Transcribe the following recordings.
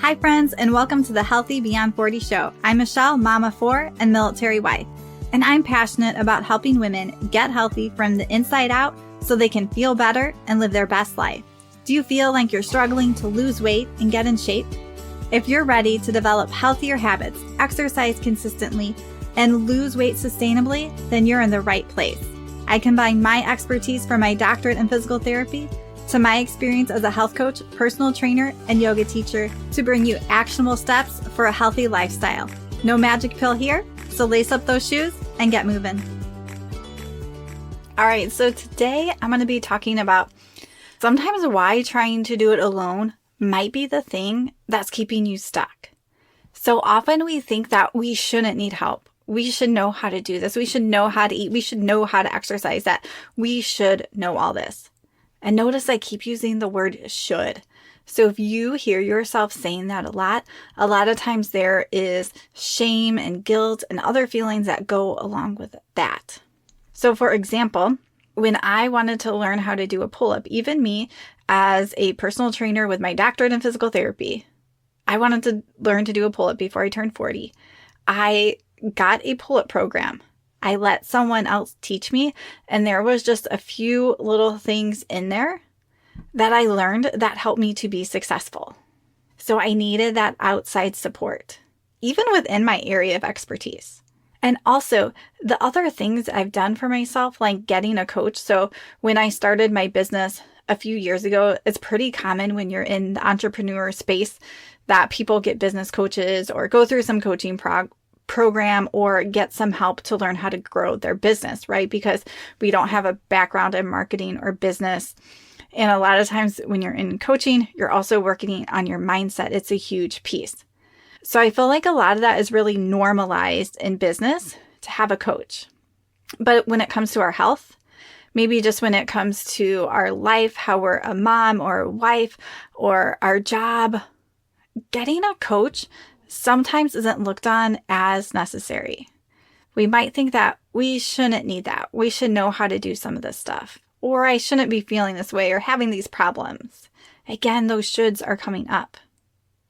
Hi friends, and welcome to the Healthy Beyond 40 show. I'm Michelle, mom of 4 and military wife, and I'm passionate about helping women get healthy from the inside out so they can feel better and live their best life. Do you feel like you're struggling to lose weight and get in shape? If you're ready to develop healthier habits, exercise consistently, and lose weight sustainably, then you're in the right place. I combine my expertise from my doctorate in physical therapy to my experience as a health coach, personal trainer, and yoga teacher to bring you actionable steps for a healthy lifestyle. No magic pill here, so lace up those shoes and get moving. All right, so today I'm going to be talking about sometimes why trying to do it alone might be the thing that's keeping you stuck. So often we think that we shouldn't need help. We should know how to do this. We should know how to eat. We should know how to exercise, that we should know all this. And notice I keep using the word should. So if you hear yourself saying that a lot of times there is shame and guilt and other feelings that go along with that. So for example, when I wanted to learn how to do a pull-up, even me as a personal trainer with my doctorate in physical therapy, I wanted to learn to do a pull-up before I turned 40. I got a pull-up program. I let someone else teach me, and there was just a few little things in there that I learned that helped me to be successful. So I needed that outside support, even within my area of expertise. And also the other things I've done for myself, like getting a coach. So when I started my business a few years ago, it's pretty common when you're in the entrepreneur space that people get business coaches or go through some coaching program or get some help to learn how to grow their business, right? Because we don't have a background in marketing or business. And a lot of times when you're in coaching, you're also working on your mindset. It's a huge piece. So I feel like a lot of that is really normalized in business to have a coach. But when it comes to our health, maybe just when it comes to our life, how we're a mom or a wife or our job, getting a coach sometimes isn't looked on as necessary. We might think that we shouldn't need that. We should know how to do some of this stuff. Or I shouldn't be feeling this way or having these problems. Again, those shoulds are coming up.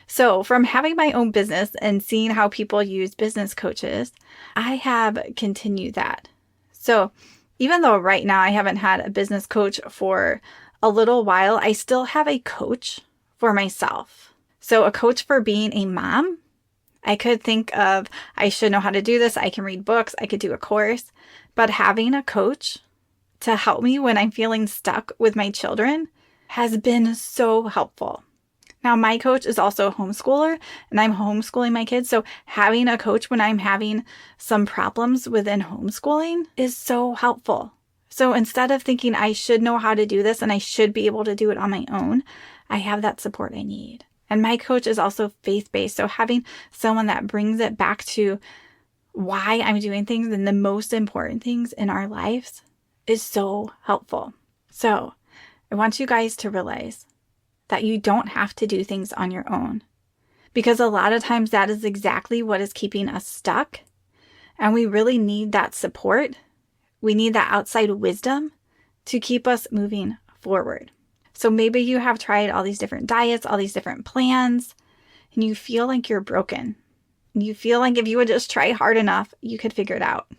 So from having my own business and seeing how people use business coaches, I have continued that. So even though right now I haven't had a business coach for a little while, I still have a coach for myself. So a coach for being a mom. I could think of, I should know how to do this. I can read books. I could do a course. But having a coach to help me when I'm feeling stuck with my children has been so helpful. Now, my coach is also a homeschooler, and I'm homeschooling my kids. So having a coach when I'm having some problems within homeschooling is so helpful. So instead of thinking I should know how to do this and I should be able to do it on my own, I have that support I need. And my coach is also faith-based. So having someone that brings it back to why I'm doing things and the most important things in our lives is so helpful. So I want you guys to realize that you don't have to do things on your own, because a lot of times that is exactly what is keeping us stuck. And we really need that support. We need that outside wisdom to keep us moving forward. So maybe you have tried all these different diets, all these different plans, and you feel like you're broken. You feel like if you would just try hard enough, you could figure it out.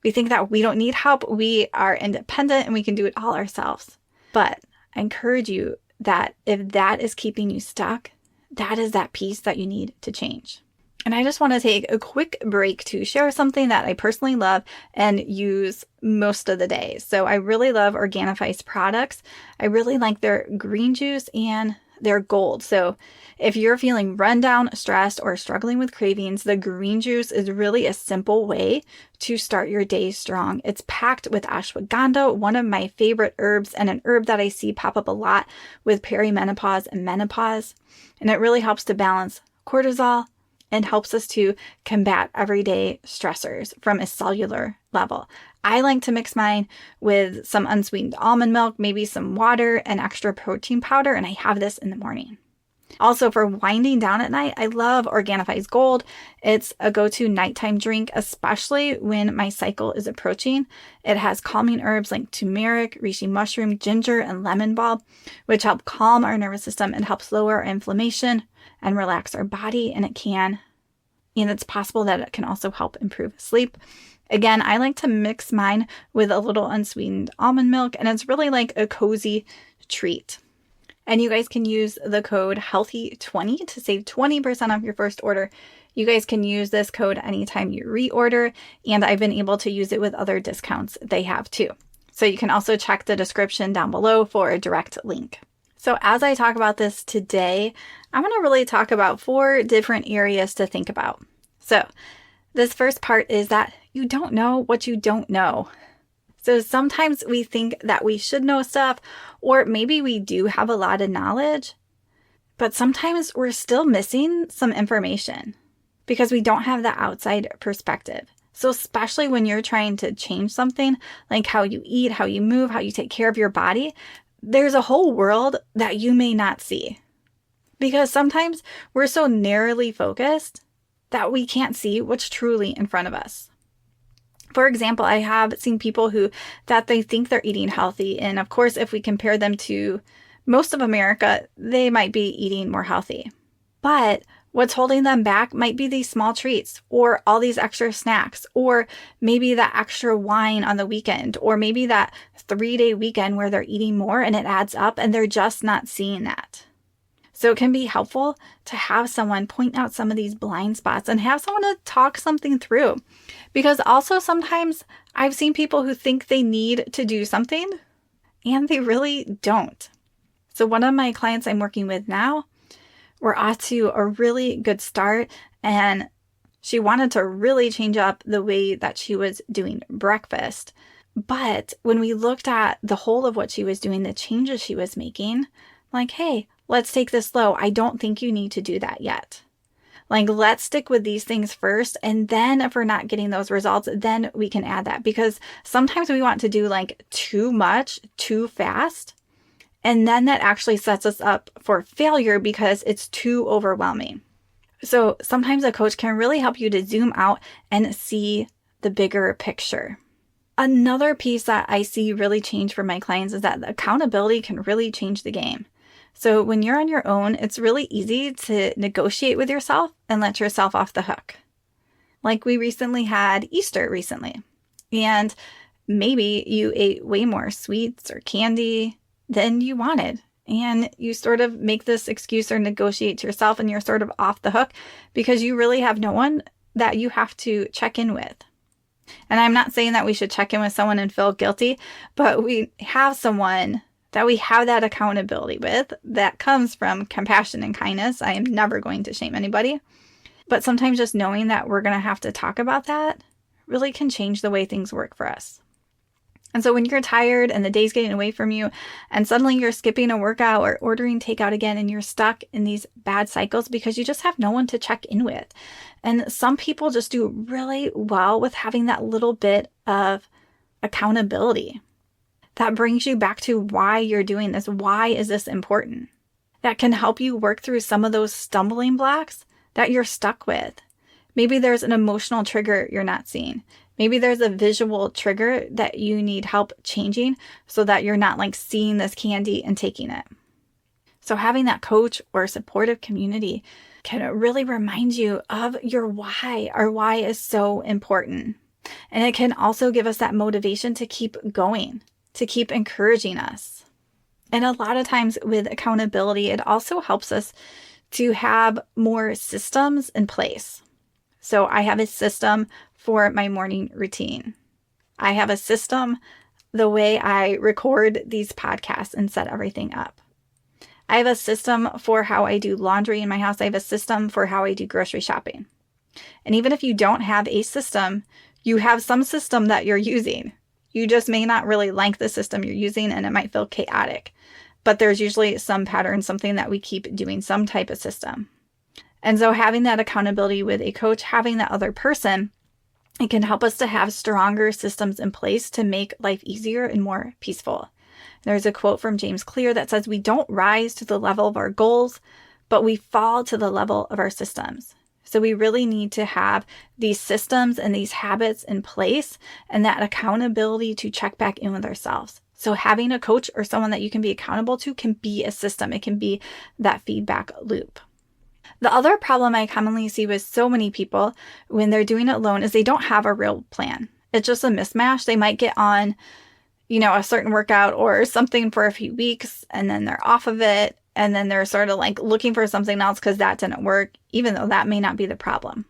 We think that we don't need help. We are independent and we can do it all ourselves. But I encourage you that if that is keeping you stuck, that is that piece that you need to change. And I just want to take a quick break to share something that I personally love and use most of the day. So I really love Organifi's products. I really like their green juice and their gold. So if you're feeling run down, stressed, or struggling with cravings, the green juice is really a simple way to start your day strong. It's packed with ashwagandha, one of my favorite herbs, and an herb that I see pop up a lot with perimenopause and menopause. And it really helps to balance cortisol and helps us to combat everyday stressors from a cellular level. I like to mix mine with some unsweetened almond milk, maybe some water and extra protein powder, and I have this in the morning. Also, for winding down at night, I love Organifi's Gold. It's a go-to nighttime drink, especially when my cycle is approaching. It has calming herbs like turmeric, reishi mushroom, ginger, and lemon balm, which help calm our nervous system and helps lower our inflammation and relax our body. And it's possible that it can also help improve sleep. Again, I like to mix mine with a little unsweetened almond milk, and it's really like a cozy treat. And you guys can use the code HEALTHY20 to save 20% off your first order. You guys can use this code anytime you reorder, and I've been able to use it with other discounts they have too. So you can also check the description down below for a direct link. So as I talk about this today, I'm going to really talk about 4 different areas to think about. So this first part is that you don't know what you don't know. So sometimes we think that we should know stuff, or maybe we do have a lot of knowledge, but sometimes we're still missing some information because we don't have the outside perspective. So especially when you're trying to change something like how you eat, how you move, how you take care of your body, there's a whole world that you may not see. Because sometimes we're so narrowly focused that we can't see what's truly in front of us. For example, I have seen people that they think they're eating healthy. And of course, if we compare them to most of America, they might be eating more healthy. But what's holding them back might be these small treats or all these extra snacks, or maybe that extra wine on the weekend, or maybe that 3-day weekend where they're eating more and it adds up and they're just not seeing that. So it can be helpful to have someone point out some of these blind spots and have someone to talk something through. Because also sometimes I've seen people who think they need to do something and they really don't. So one of my clients I'm working with now, we're off to a really good start, and she wanted to really change up the way that she was doing breakfast. But when we looked at the whole of what she was doing, the changes she was making, like, hey, let's take this slow. I don't think you need to do that yet. Like, let's stick with these things first. And then if we're not getting those results, then we can add that. Because sometimes we want to do like too much, too fast. And then that actually sets us up for failure because it's too overwhelming. So sometimes a coach can really help you to zoom out and see the bigger picture. Another piece that I see really change for my clients is that the accountability can really change the game. So when you're on your own, it's really easy to negotiate with yourself and let yourself off the hook. Like we recently had Easter and maybe you ate way more sweets or candy than you wanted. And you sort of make this excuse or negotiate to yourself, and you're sort of off the hook because you really have no one that you have to check in with. And I'm not saying that we should check in with someone and feel guilty, but we have someone that we have that accountability with that comes from compassion and kindness. I am never going to shame anybody. But sometimes just knowing that we're going to have to talk about that really can change the way things work for us. And so when you're tired and the day's getting away from you and suddenly you're skipping a workout or ordering takeout again and you're stuck in these bad cycles because you just have no one to check in with. And some people just do really well with having that little bit of accountability that brings you back to why you're doing this. Why is this important? That can help you work through some of those stumbling blocks that you're stuck with. Maybe there's an emotional trigger you're not seeing. Maybe there's a visual trigger that you need help changing so that you're not like seeing this candy and taking it. So having that coach or supportive community can really remind you of your why. Our why is so important. And it can also give us that motivation to keep going, to keep encouraging us. And a lot of times with accountability, it also helps us to have more systems in place. So I have a system for my morning routine. I have a system the way I record these podcasts and set everything up. I have a system for how I do laundry in my house. I have a system for how I do grocery shopping. And even if you don't have a system, you have some system that you're using. You just may not really like the system you're using and it might feel chaotic. But there's usually some pattern, something that we keep doing, some type of system. And so having that accountability with a coach, having that other person, it can help us to have stronger systems in place to make life easier and more peaceful. There's a quote from James Clear that says, "We don't rise to the level of our goals, but we fall to the level of our systems. So we really need to have these systems and these habits in place and that accountability to check back in with ourselves. So having a coach or someone that you can be accountable to can be a system. It can be that feedback loop. The other problem I commonly see with so many people when they're doing it alone is they don't have a real plan. It's just a mismatch. They might get on, a certain workout or something for a few weeks and then they're off of it. And then they're sort of like looking for something else because that didn't work, even though that may not be the problem.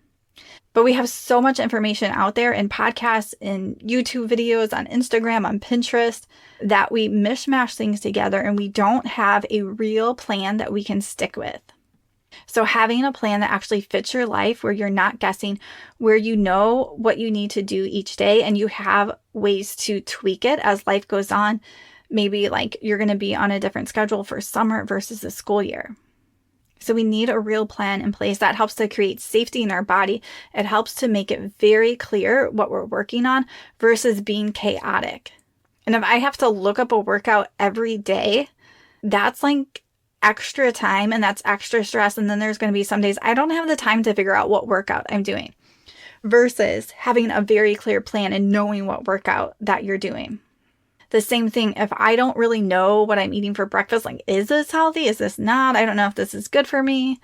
But we have so much information out there in podcasts, in YouTube videos, on Instagram, on Pinterest, that we mishmash things together and we don't have a real plan that we can stick with. So having a plan that actually fits your life, where you're not guessing, where you know what you need to do each day and you have ways to tweak it as life goes on. Maybe like you're going to be on a different schedule for summer versus the school year. So we need a real plan in place that helps to create safety in our body. It helps to make it very clear what we're working on versus being chaotic. And if I have to look up a workout every day, that's like extra time and that's extra stress. And then there's going to be some days I don't have the time to figure out what workout I'm doing versus having a very clear plan and knowing what workout that you're doing. The same thing, if I don't really know what I'm eating for breakfast, like, is this healthy? Is this not? I don't know if this is good for me.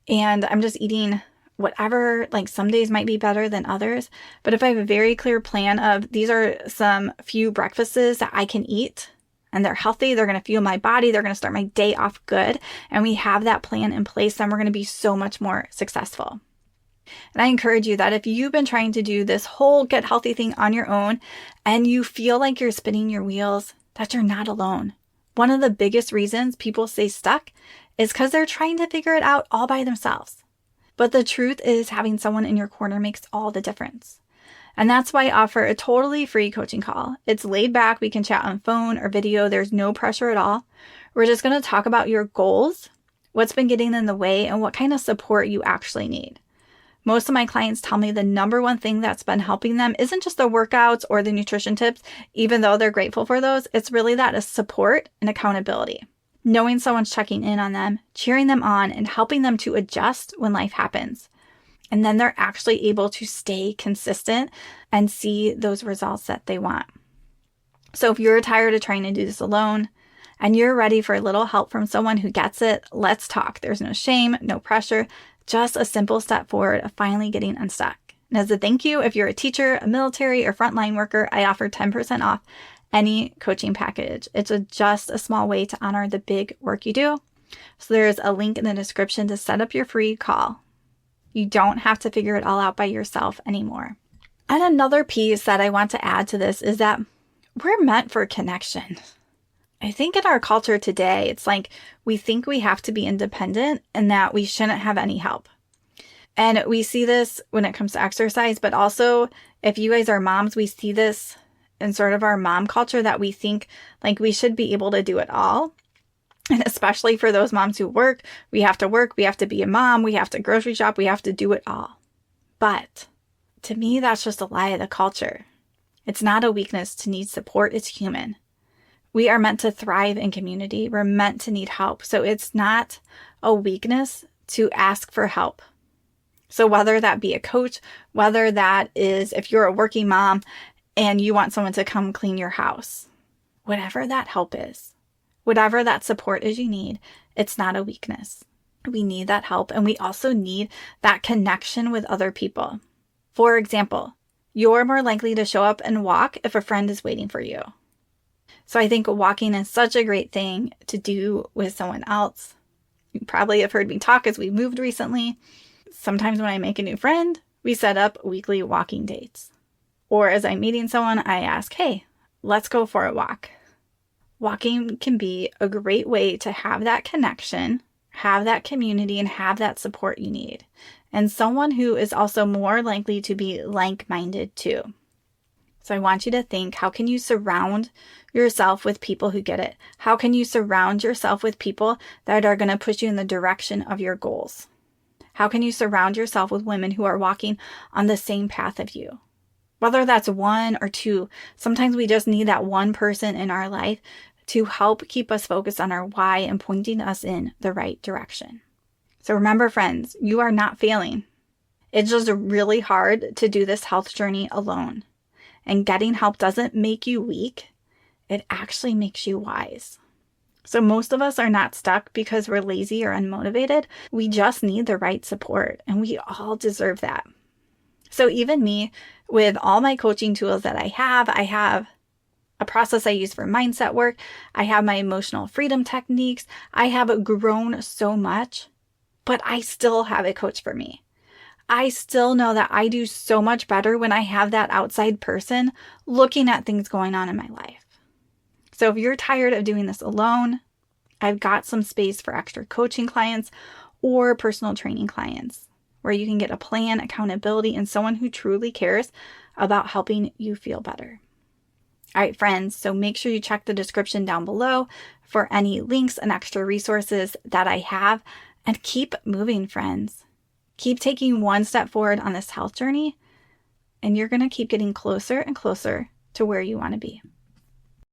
And I'm just eating whatever, like some days might be better than others. But if I have a very clear plan of these are some few breakfasts that I can eat and they're healthy, they're going to fuel my body, they're going to start my day off good, and we have that plan in place, then we're going to be so much more successful. And I encourage you that if you've been trying to do this whole get healthy thing on your own and you feel like you're spinning your wheels, that you're not alone. One of the biggest reasons people stay stuck is because they're trying to figure it out all by themselves. But the truth is having someone in your corner makes all the difference. And that's why I offer a totally free coaching call. It's laid back. We can chat on phone or video. There's no pressure at all. We're just going to talk about your goals, what's been getting in the way, and what kind of support you actually need. Most of my clients tell me the number one thing that's been helping them isn't just the workouts or the nutrition tips, even though they're grateful for those. It's really that is support and accountability. Knowing someone's checking in on them, cheering them on, and helping them to adjust when life happens. And then they're actually able to stay consistent and see those results that they want. So if you're tired of trying to do this alone and you're ready for a little help from someone who gets it, let's talk. There's no shame, no pressure. Just a simple step forward of finally getting unstuck. And as a thank you, if you're a teacher, a military, or frontline worker, I offer 10% off any coaching package. It's just a small way to honor the big work you do. So there's a link in the description to set up your free call. You don't have to figure it all out by yourself anymore. And another piece that I want to add to this is that we're meant for connection. I think in our culture today, it's like we think we have to be independent and that we shouldn't have any help. And we see this when it comes to exercise, but also if you guys are moms, we see this in sort of our mom culture that we think like we should be able to do it all. And especially for those moms who work, we have to be a mom, we have to grocery shop, we have to do it all. But to me, that's just a lie of the culture. It's not a weakness to need support, it's human. We are meant to thrive in community. We're meant to need help. So it's not a weakness to ask for help. So whether that be a coach, whether that is if you're a working mom and you want someone to come clean your house, whatever that help is, whatever that support is you need, it's not a weakness. We need that help. And we also need that connection with other people. For example, you're more likely to show up and walk if a friend is waiting for you. So I think walking is such a great thing to do with someone else. You probably have heard me talk as we moved recently. Sometimes when I make a new friend, we set up weekly walking dates. Or as I'm meeting someone, I ask, hey, let's go for a walk. Walking can be a great way to have that connection, have that community, and have that support you need. And someone who is also more likely to be like-minded too. So I want you to think, how can you surround yourself with people who get it? How can you surround yourself with people that are going to push you in the direction of your goals? How can you surround yourself with women who are walking on the same path of you? Whether that's one or two, sometimes we just need that one person in our life to help keep us focused on our why and pointing us in the right direction. So remember, friends, you are not failing. It's just really hard to do this health journey alone. And getting help doesn't make you weak. It actually makes you wise. So most of us are not stuck because we're lazy or unmotivated. We just need the right support, and we all deserve that. So even me, with all my coaching tools that I have a process I use for mindset work. I have my emotional freedom techniques. I have grown so much, but I still have a coach for me. I still know that I do so much better when I have that outside person looking at things going on in my life. So if you're tired of doing this alone, I've got some space for extra coaching clients or personal training clients where you can get a plan, accountability, and someone who truly cares about helping you feel better. All right, friends, so make sure you check the description down below for any links and extra resources that I have, and keep moving, friends. Keep taking one step forward on this health journey, and you're going to keep getting closer and closer to where you want to be.